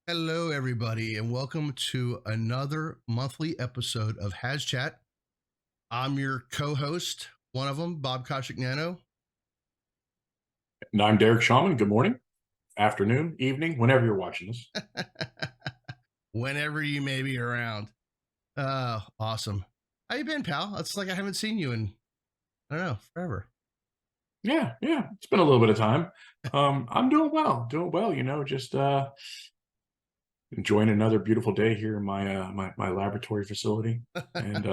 Hello, everybody, and welcome to another monthly episode of HazChat. I'm your co-host, one of them, Bob Nano. And I'm Derek Shaman. Good morning, afternoon, evening, whenever you're watching this. Whenever you may be around. Oh, awesome. How you been, pal? It's like I haven't seen you in, I don't know, forever. Yeah. It's been a little bit of time. I'm doing well, just enjoying another beautiful day here in my laboratory facility. And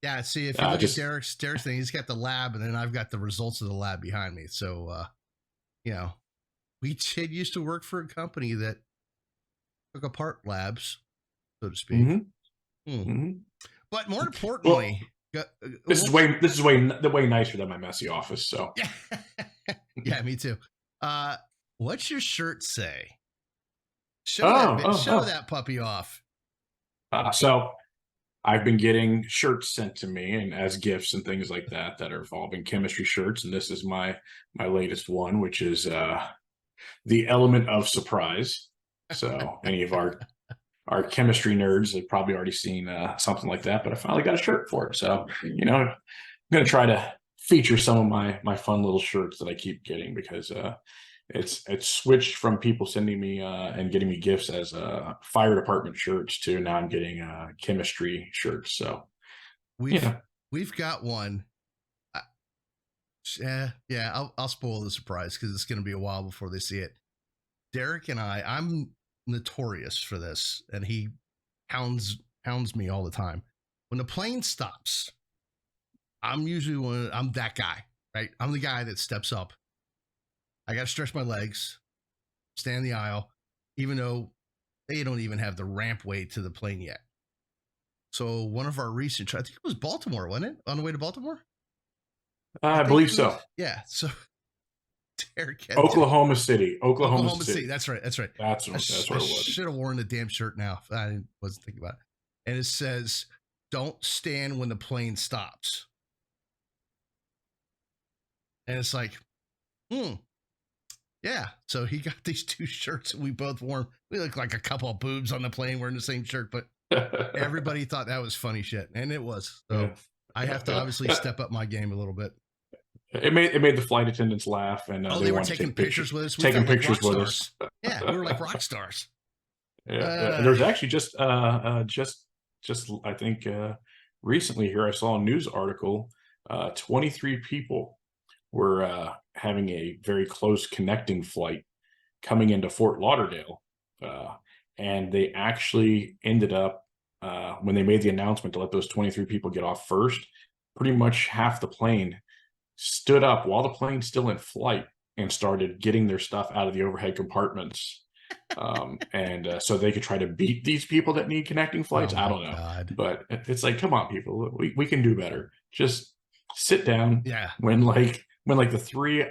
Yeah, see, if you look at just Derek's thing, he's got the lab, and then I've got the results of the lab behind me. So, you know, we did used to work for a company that took apart labs, so to speak. mhm, Hmm. mhm. But more Well, importantly, this is way nicer than my messy office. So yeah, yeah, me too. Uh, what's your shirt say? Show that oh, bit. oh, Show oh. that puppy off. So I've been getting shirts sent to me and as gifts and things like that are involving chemistry shirts, and this is my latest one, which is the element of surprise. So any of our chemistry nerds have probably already seen something like that, but I finally got a shirt for it. So I'm going to try to feature some of my fun little shirts that I keep getting because it's switched from people sending me and getting me gifts as fire department shirts to now I'm getting chemistry shirts. So you We've know, we've got one. Uh, yeah. I'll spoil the surprise because it's going to be a while before they see it. Derek and I'm notorious for this, and he hounds me all the time. When the plane stops, I'm that guy, right? I'm the guy that steps up. I got to stretch my legs, stand the aisle, even though they don't even have the rampway to the plane yet. So one of our recent, I think it was Baltimore, wasn't it? On the way to Baltimore? I I think believe it was, so. yeah. So Derek had to Oklahoma City, Oklahoma Oklahoma City. City. That's right. That's right. That's I where it was. should have worn the damn shirt now. I wasn't thinking about it. And it says, "Don't stand when the plane stops." And it's like, yeah. So he got these two shirts and we both wore them. We look like a couple of boobs on the plane wearing the same shirt, but everybody thought that was funny shit. And it was. So Yeah. I have to obviously step up my game a little bit. It made the flight attendants laugh, and Oh, they they were wanted to taking take pictures pictures with us. We taking felt like pictures rock with us. stars. Yeah, we were like rock stars. And there's actually just I think recently here I saw a news article. 23 people were having a very close connecting flight coming into Fort Lauderdale, uh, and they actually ended up when they made the announcement to let those 23 people get off first. Pretty much half the plane stood up while the plane's still in flight and started getting their stuff out of the overhead compartments. And so they could try to beat these people that need connecting Oh flights. I my don't know. God. But it's like, come on, people, we can do better. Just sit down Yeah. when the three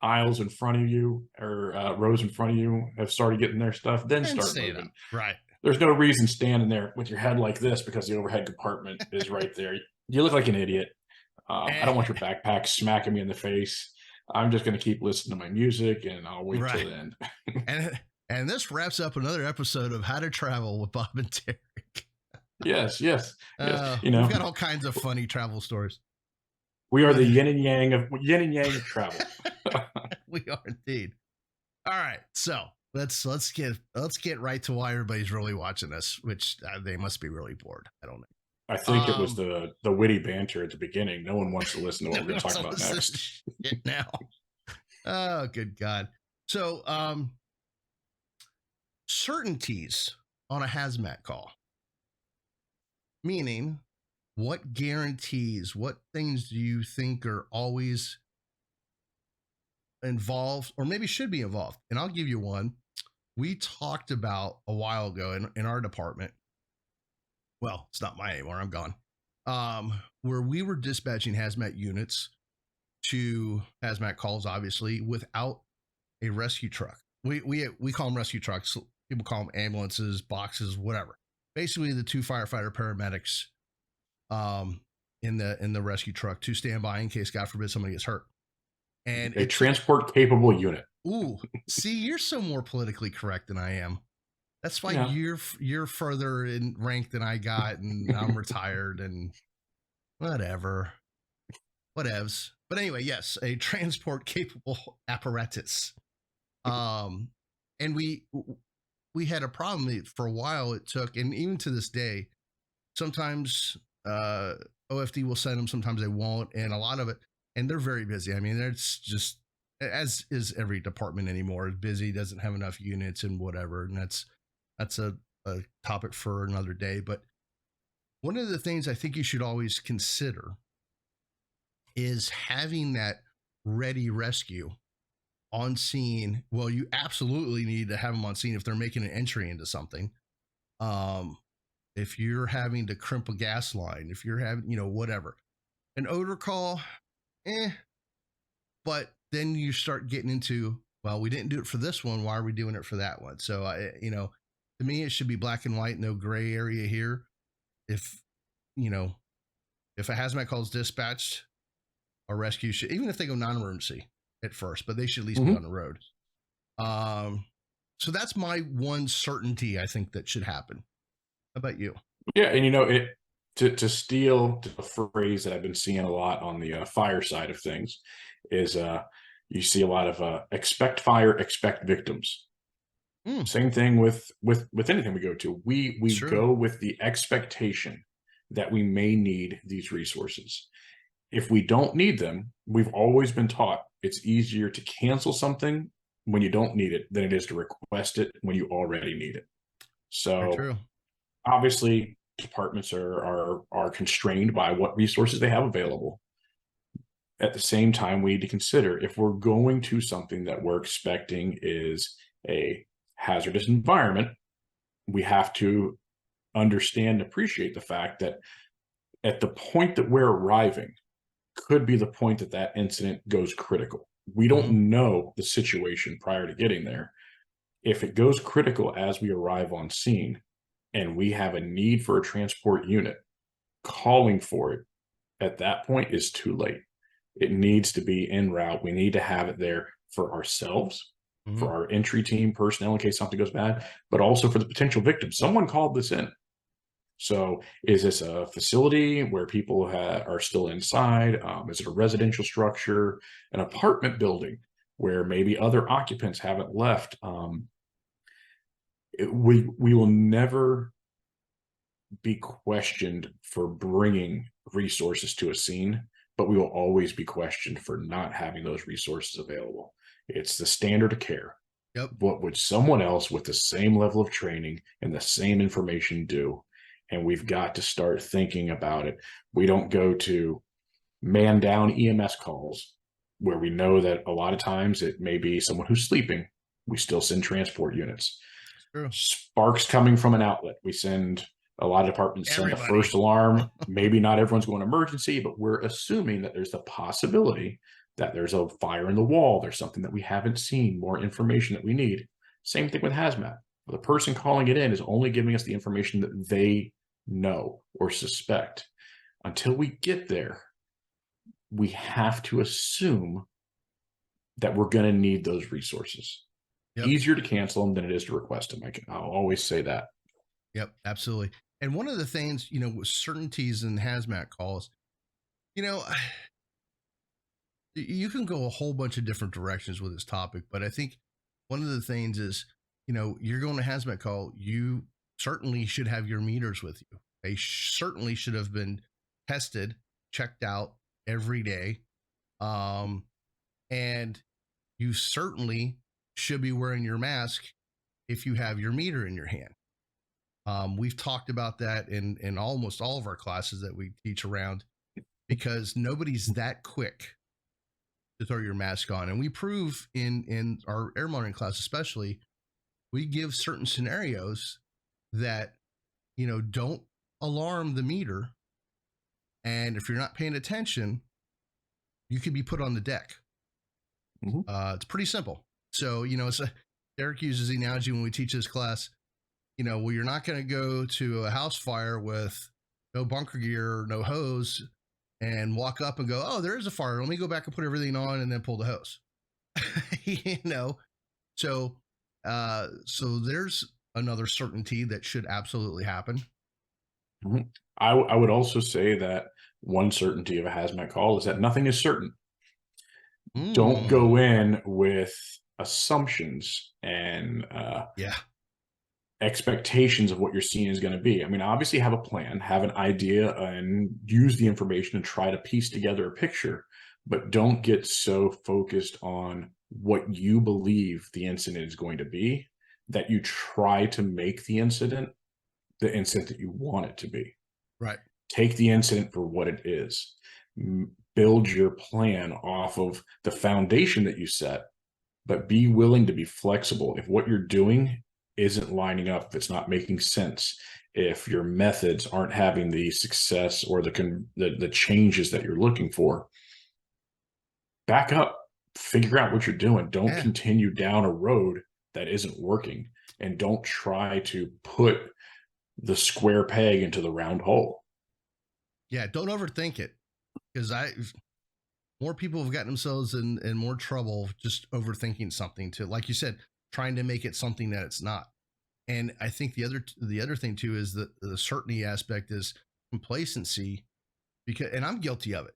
aisles in front of you or rows in front of you have started getting their stuff, then And start stand up. moving. Right. There's no reason standing there with your head like this because the overhead compartment is right there. You look like an idiot. I And, don't want your backpack smacking me in the face. I'm just going to keep listening to my music and I'll wait right. till the end. And this wraps up another episode of How to Travel with Bob and Derek. Yes. We've got all kinds of funny travel stories. We are But the yin and yang of travel. we are indeed. All right. So let's get right to why everybody's really watching this, which they must be really bored. I don't know. I think it was the witty banter at the beginning. No one wants to listen to what we're going to talk about listen next. to shit now. Oh, good God. So certainties on a hazmat call, meaning what guarantees, what things do you think are always involved or maybe should be involved? And I'll give you one. We talked about a while ago in our department. Well, it's not mine anymore. I'm gone. Where we were dispatching hazmat units to hazmat calls, obviously, without a rescue truck. We call them rescue trucks. People call them ambulances, boxes, whatever. Basically, the two firefighter paramedics in the rescue truck to stand by in case, God forbid, somebody gets hurt. And A transport capable unit. ooh, see, you're so more politically correct than I am. That's why Yeah. you're further in rank than I got, and I'm retired and whatever, whatevs. But anyway, yes, a transport capable apparatus. Um, and we had a problem for a while. It took, and even to this day, sometimes OFD will send them, sometimes they won't, and a lot of it, and they're very busy. I mean, it's just as is every department anymore. Is busy, doesn't have enough units and whatever, and that's a topic for another day. But one of the things I think you should always consider is having that ready rescue on scene. Well, you absolutely need to have them on scene if they're making an entry into something. Um, if you're having to crimp a gas line, if you're having, whatever, an odor call, eh. But then you start getting into, well, we didn't do it for this one. Why are we doing it for that one? So, to me, it should be black and white, no gray area here. If, you know, if a hazmat call is dispatched, a rescue should, even if they go non-emergency at first, but they should at least be on the road. So that's my one certainty I think that should happen. How about you? Yeah, and to steal a phrase that I've been seeing a lot on the fire side of things is you see a lot of expect fire, expect victims. Same thing with anything we go to. We go with the expectation that we may need these resources. If we don't need them, we've always been taught it's easier to cancel something when you don't need it than it is to request it when you already need it. So obviously departments are constrained by what resources they have available. At the same time, we need to consider if we're going to something that we're expecting is a hazardous environment, we have to understand and appreciate the fact that at the point that we're arriving could be the point that that incident goes critical. We don't know the situation prior to getting there. If it goes critical as we arrive on scene and we have a need for a transport unit, calling for it at that point is too late. It needs to be en route. We need to have it there for ourselves, for our entry team personnel in case something goes bad, but also for the potential victim. Someone called this in. So is this a facility where people are still inside? Is it a residential structure, an apartment building where maybe other occupants haven't left? We will never be questioned for bringing resources to a scene, but we will always be questioned for not having those resources available. It's the standard of care. Yep. What would someone else with the same level of training and the same information do? And we've got to start thinking about it. We don't go to man down EMS calls where we know that a lot of times it may be someone who's sleeping. We still send transport units. Sparks coming from an outlet. We send a lot of departments send a first alarm. Maybe not everyone's going emergency, but we're assuming that there's the possibility that there's a fire in the wall. There's something that we haven't seen, more information that we need. Same thing with hazmat. The person calling it in is only giving us the information that they know or suspect. Until we get there, we have to assume that we're going to need those resources. Easier to cancel them than it is to request them. I'll always say that. Yep, absolutely. And one of the things, with certainties in hazmat calls, you can go a whole bunch of different directions with this topic, but I think one of the things is, you're going to hazmat call, you certainly should have your meters with you. They certainly should have been tested, checked out every day. And you certainly should be wearing your mask if you have your meter in your hand. We've talked about that in almost all of our classes that we teach around, because nobody's that quick to throw your mask on. And we prove in our air monitoring class, especially, we give certain scenarios that, don't alarm the meter. And if you're not paying attention, you could be put on the deck. It's pretty simple. So, Derek uses the analogy when we teach this class, well, you're not going to go to a house fire with no bunker gear, no hose, and walk up and go, oh, there is a fire. Let me go back and put everything on and then pull the hose. So there's another certainty that should absolutely happen. Mhm. I would also say that one certainty of a hazmat call is that nothing is certain. Don't go Mm, in with assumptions and yeah, expectations of what you're seeing is going to be. I mean, obviously, have a plan, have an idea, and use the information to try to piece together a picture, but don't get so focused on what you believe the incident is going to be that you try to make the incident that you want it to be. right. Take the incident for what it is. Build your plan off of the foundation that you set, but be willing to be flexible. If what you're doing isn't lining up, if it's not making sense, if your methods aren't having the success or the changes that you're looking for, back up, figure out what you're doing. Don't Yeah, continue down a road that isn't working, and don't try to put the square peg into the round hole. yeah. Don't overthink it, because I more people have gotten themselves in more trouble just overthinking something, to like you said, trying to make it something that it's not. And I think the other thing too is that the certainty aspect is complacency, because, and I'm guilty of it.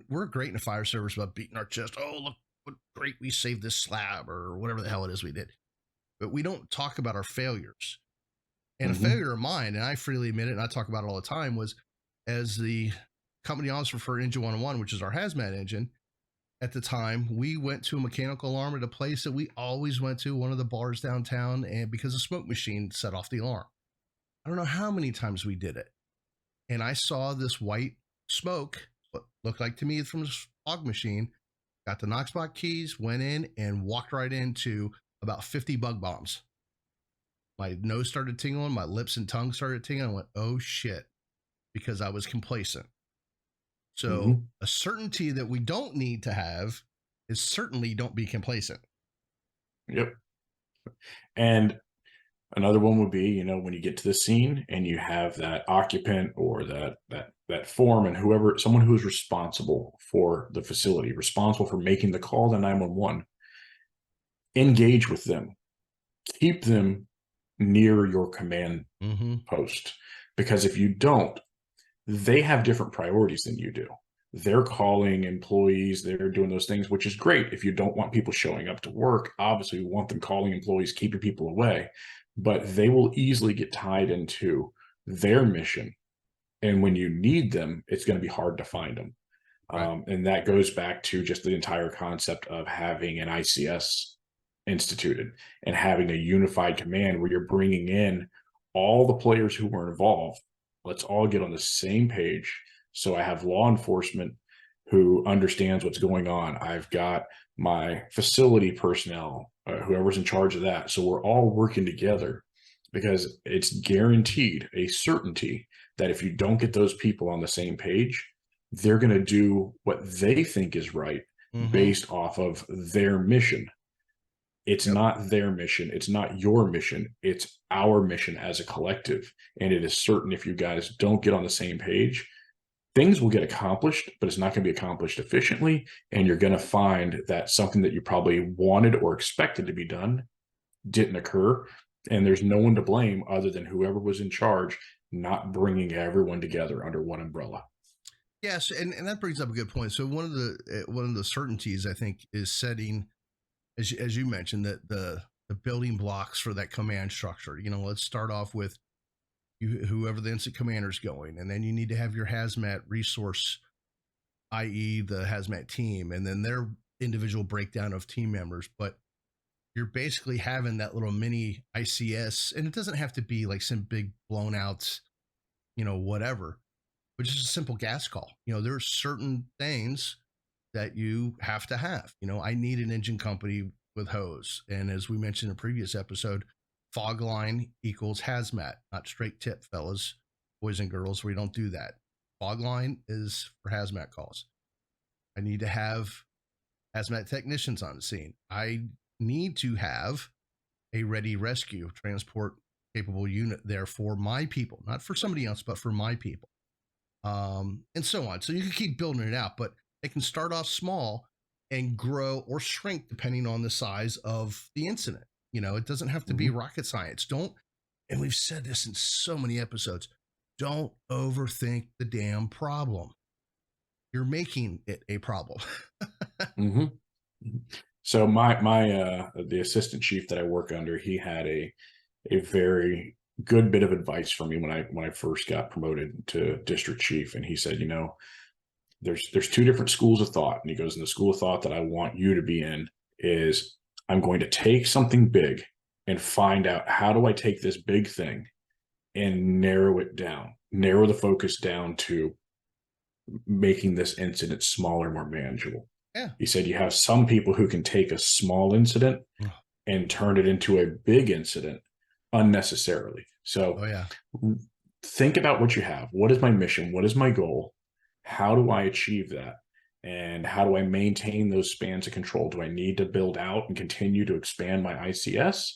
We're great in the fire service about beating our chest. Oh, look what great, we saved this slab or whatever the hell it is we did. But we don't talk about our failures. And a Mhm. failure of mine, and I freely admit it, and I talk about it all the time, was as the company officer for Engine 101, which is our hazmat engine. At the time, we went to a mechanical alarm at a place that we always went to, one of the bars downtown, and because a smoke machine set off the alarm. I don't know how many times we did it. And I saw this white smoke, what looked like to me from the fog machine, got the Knoxbox keys, went in and walked right into about 50 bug bombs. My nose started tingling, my lips and tongue started tingling. I went, oh shit, because I was complacent. So, Mhm. a certainty that we don't need to have is certainly don't be complacent. Yep. And another one would be, when you get to the scene and you have that occupant or that foreman, whoever, someone who is responsible for the facility, responsible for making the call to 911, engage with them. Keep them near your command Mm-hmm. post, because if you don't, they have different priorities than you do. They're calling employees, they're doing those things, which is great. If you don't want people showing up to work, obviously we want them calling employees, keeping people away, but they will easily get tied into their mission. And when you need them, it's going to be hard to find them. Right. And that goes back to just the entire concept of having an ICS instituted and having a unified command where you're bringing in all the players who were involved. Let's all get on the same page. So I have law enforcement who understands what's going on. I've got my facility personnel, whoever's in charge of that. So we're all working together, because it's guaranteed a certainty that if you don't get those people on the same page, they're going to do what they think is right Mm-hmm. based off of their mission. It's Yep. not their mission. It's not your mission. It's our mission as a collective. And it is certain if you guys don't get on the same page, things will get accomplished, but it's not going to be accomplished efficiently. And you're going to find that something that you probably wanted or expected to be done didn't occur. And there's no one to blame other than whoever was in charge, not bringing everyone together under one umbrella. Yes, and that brings up a good point. So one of the certainties I think is setting, as you mentioned, that the building blocks for that command structure. Let's start off with whoever the incident commander is going, and then you need to have your hazmat resource, i.e., the hazmat team, and then their individual breakdown of team members. But you're basically having that little mini ICS, and it doesn't have to be like some big blown out, whatever, but just a simple gas call. There are certain things that you have to have. I need an engine company with hose. And as we mentioned in a previous episode, fog line equals hazmat, not straight tip, fellas, boys and girls. We don't do that. Fog line is for hazmat calls. I need to have hazmat technicians on the scene. I need to have a ready rescue transport capable unit there for my people, not for somebody else, but for my people, and so on. So you can keep building it out, but it can start off small and grow or shrink depending on the size of the incident. It doesn't have to be Mhm. rocket science. Don't and we've said this in so many episodes, don't overthink the damn problem. You're making it a problem. Hmm. So my the assistant chief that I work under, he had a very good bit of advice for me when I first got promoted to district chief, and he said, you know, there's two different schools of thought, and he goes, in the school of thought that I want you to be in is, I'm going to take something big and find out, how do I take this big thing and narrow it down, narrow the focus down to making this incident smaller, more manageable. Yeah. He said you have some people who can take a small incident and turn it into a big incident unnecessarily. So Oh yeah. think about what you have. What is my mission? What is my goal? How do I achieve that? And how do I maintain those spans of control? Do I need to build out and continue to expand my ICS?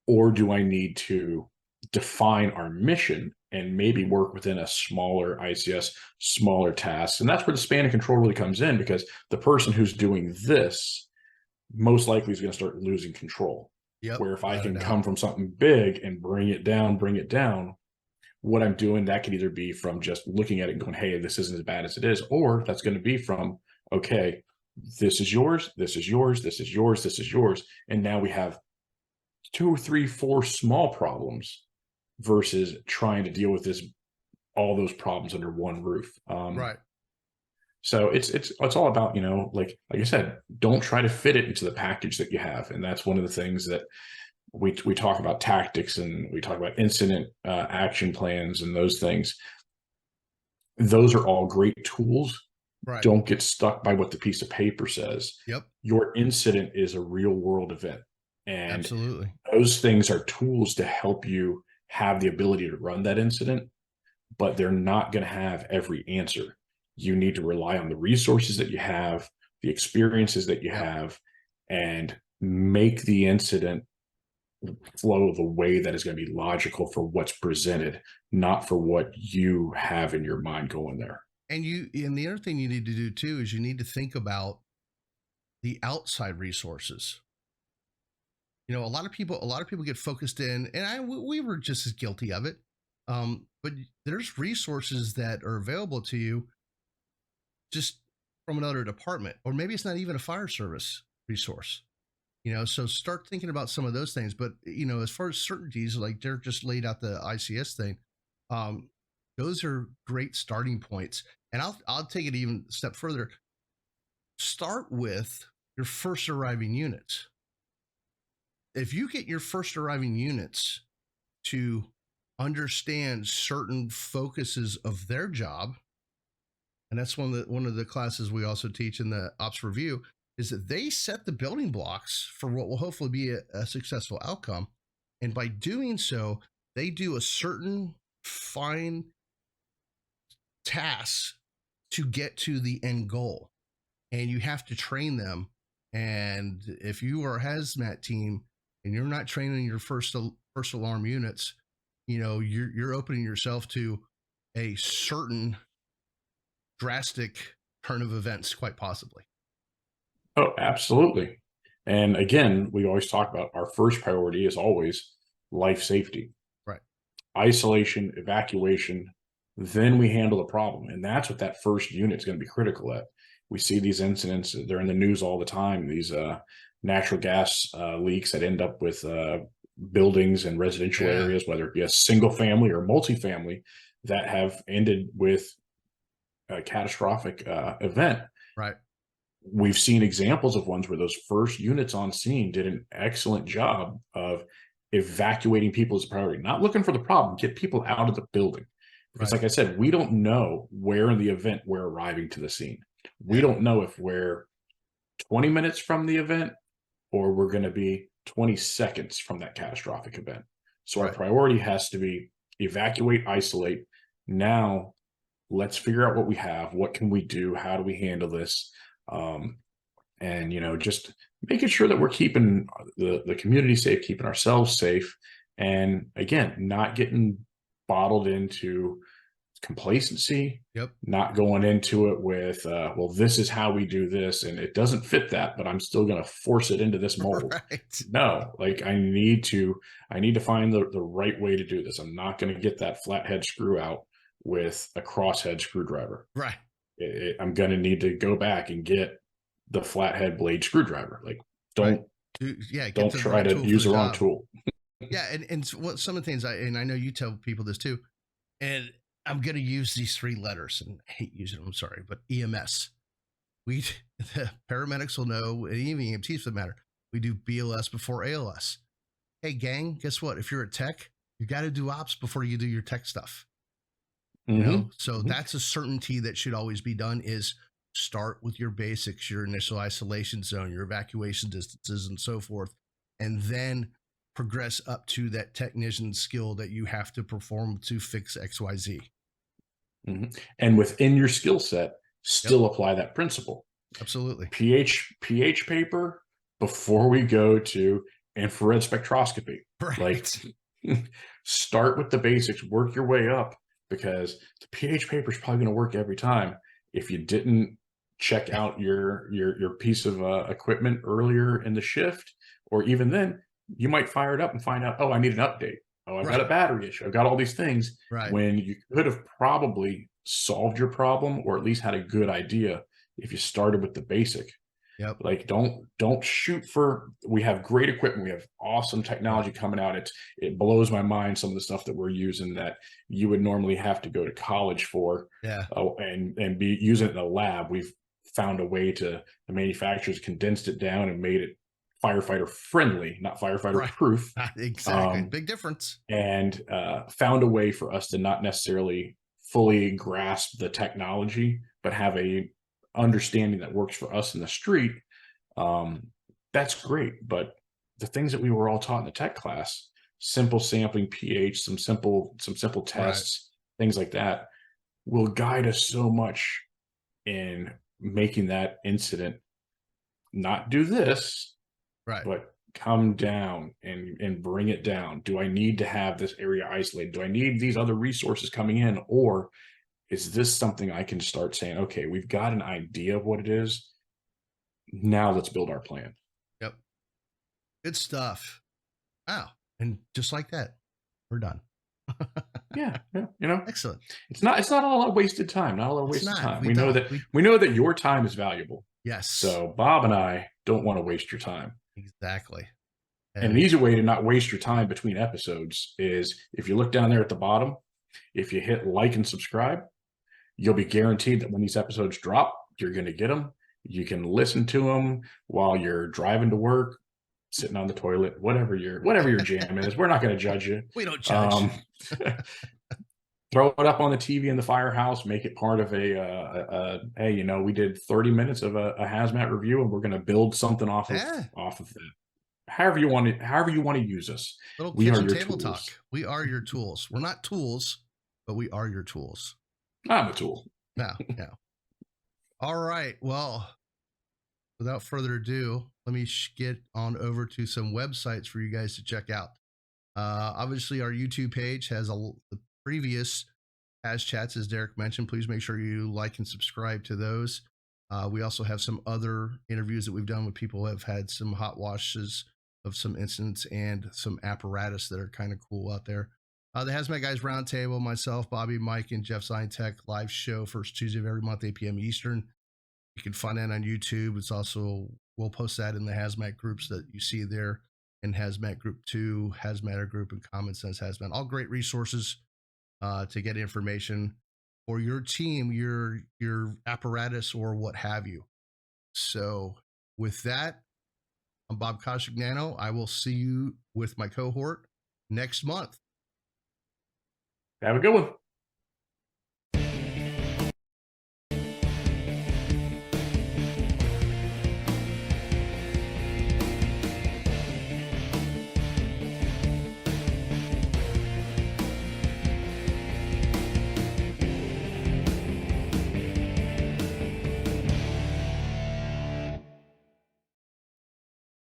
Or do I need to define our mission and maybe work within a smaller ICS, smaller tasks? And that's where the span of control really comes in, because the person who's doing this most likely is going to start losing control. Yep. Where if I Without a can doubt. come from something big and bring it down, what I'm doing, that could either be from just looking at it and going, hey, this isn't as bad as it is, or that's going to be from, okay, this is yours, this is yours, this is yours, this is yours. And now we have 2, 3, 4 small problems versus trying to deal with all those problems under one roof. Right. So it's all about, you know, like I said, don't try to fit it into the package that you have. And that's one of the things that we talk about, tactics, and we talk about incident action plans and those things. Those are all great tools. Right. Don't get stuck by what the piece of paper says. Yep. Your incident is a real world event. And Absolutely. those things are tools to help you have the ability to run that incident, but they're not going to have every answer. You need to rely on the resources that you have, the experiences that you have, and make the incident flow the way that is going to be logical for what's presented, not for what you have in your mind going there. And the other thing you need to do too is you need to think about the outside resources. You know, a lot of people get focused in, and we were just as guilty of it. But there's resources that are available to you just from another department, or maybe it's not even a fire service resource. You know, so start thinking about some of those things. But you know, as far as certainties, like Derek just laid out the ICS thing, um, those are great starting points. And I'll take it even a step further. Start with your first arriving units. If you get your first arriving units to understand certain focuses of their job, and that's one of the classes we also teach in the ops review, is that they set the building blocks for what will hopefully be a successful outcome. And by doing so, they do a certain fine task to get to the end goal. And you have to train them. And if you are a HazMat team and you're not training your first alarm units, you know, you're opening yourself to a certain drastic turn of events, quite possibly. Oh, absolutely. And again, we always talk about our first priority is always life safety. Right. Isolation, evacuation, then we handle the problem. And that's what that first unit is going to be critical at. We see these incidents, they're in the news all the time, these natural gas leaks that end up with buildings and residential areas, whether it be a single family or multifamily, that have ended with a catastrophic event. Right. We've seen examples of ones where those first units on scene did an excellent job of evacuating people as a priority, not looking for the problem, get people out of the building. Because like I said, we don't know where in the event we're arriving to the scene. We don't know if we're 20 minutes from the event or we're going to be 20 seconds from that catastrophic event. So our priority has to be evacuate, isolate. Now let's figure out what we have. What can we do? How do we handle this? And, you know, just making sure that we're keeping the community safe, keeping ourselves safe. And again, not getting bottled into complacency, Yep. not going into it with, well, this is how we do this, and it doesn't fit that, but I'm still going to force it into this mold. Right. No, like I need to find the right way to do this. I'm not going to get that flathead screw out with a crosshead screwdriver. Right. I'm going to need to go back and get the flathead blade screwdriver. Like, Right. don't Yeah. Get don't to the try right to tool for use the the wrong job. tool. Yeah. And what some of the things I know you tell people this too, and I'm going to use these three letters and I hate using them. I'm sorry, but EMS. We, the paramedics will know, and even EMTs for that matter, we do BLS before ALS. Hey, gang, guess what? If you're a tech, you got to do ops before you do your tech stuff. Mm-hmm. So Mm-hmm. that's a certainty that should always be done is start with your basics, your initial isolation zone, your evacuation distances, and so forth, and then progress up to that technician skill that you have to perform to fix XYZ. Mm-hmm. And within your skill set, Yep, still apply that principle. absolutely. pH paper before we go to infrared spectroscopy. Like, Right. start with the basics, work your way up, because the pH paper is probably going to work every time. If you didn't check out your piece of equipment earlier in the shift, or even then, you might fire it up and find out, oh, I need an update. Oh, I've got Right. a battery issue. I've got all these things, Right. when you could have probably solved your problem, or at least had a good idea if you started with the basic. Yep. Like, don't shoot for, we have great equipment, we have awesome Right. technology coming out. It blows my mind, some of the stuff that we're using that you would normally have to go to college for, Yeah. and be using it in a lab. We've found a way to, the manufacturers condensed it down and made it firefighter friendly, not firefighter Right. proof. Exactly. Big difference. And found a way for us to not necessarily fully grasp the technology, but have a understanding that works for us in the street. um, that's great. But the things that we were all taught in the tech class, simple sampling pH, some simple Right. tests, things like that, will guide us so much in making that incident not do this, Right. but come down and bring it down. Do I need to have this area isolated? Do I need these other resources coming in? Or is this something I can start saying, okay, we've got an idea of what it is. Now let's build our plan. Yep. Good stuff. Wow. And just like that, we're done. Yeah, yeah. Excellent. It's not a lot of wasted time. Not a lot of It's wasted not. time. We We know don't. that we know that your time is valuable. Yes, So Bob and I don't want to waste your time. exactly. And an And easy way to not waste your time between episodes is, if you look down there at the bottom, if you hit like and subscribe, you'll be guaranteed that when these episodes drop, you're going to get them. You can listen to them while you're driving to work, sitting on the toilet, whatever your jam is. We're not going to judge you. we don't judge. Um, throw it up on the TV in the firehouse. Make it part of hey, we did 30 minutes of a HazMat review, and we're going to build something off of Yeah. that. However you want to use us. Little We are kitchen your table tools. talk. We are your tools. We're not tools, but we are your tools. I'm a tool. Now, yeah. All right. Well, without further ado, let me get on over to some websites for you guys to check out. Obviously, our YouTube page has the previous HazChats, as Derek mentioned. Please make sure you like and subscribe to those. We also have some other interviews that we've done with people who have had some hot washes of some incidents and some apparatus that are kind of cool out there. The HazMat Guys Roundtable, myself, Bobby, Mike, and Jeff Zintech live show first Tuesday of every month, 8 p.m. Eastern. You can find that on YouTube. It's also, we'll post that in the HazMat groups that you see there, in HazMat Group 2, HazMatter Group, and Common Sense HazMat. All great resources to get information for your team, your apparatus, or what have you. So with that, I'm Bob Coscignano. I will see you with my cohort next month. Have a good one.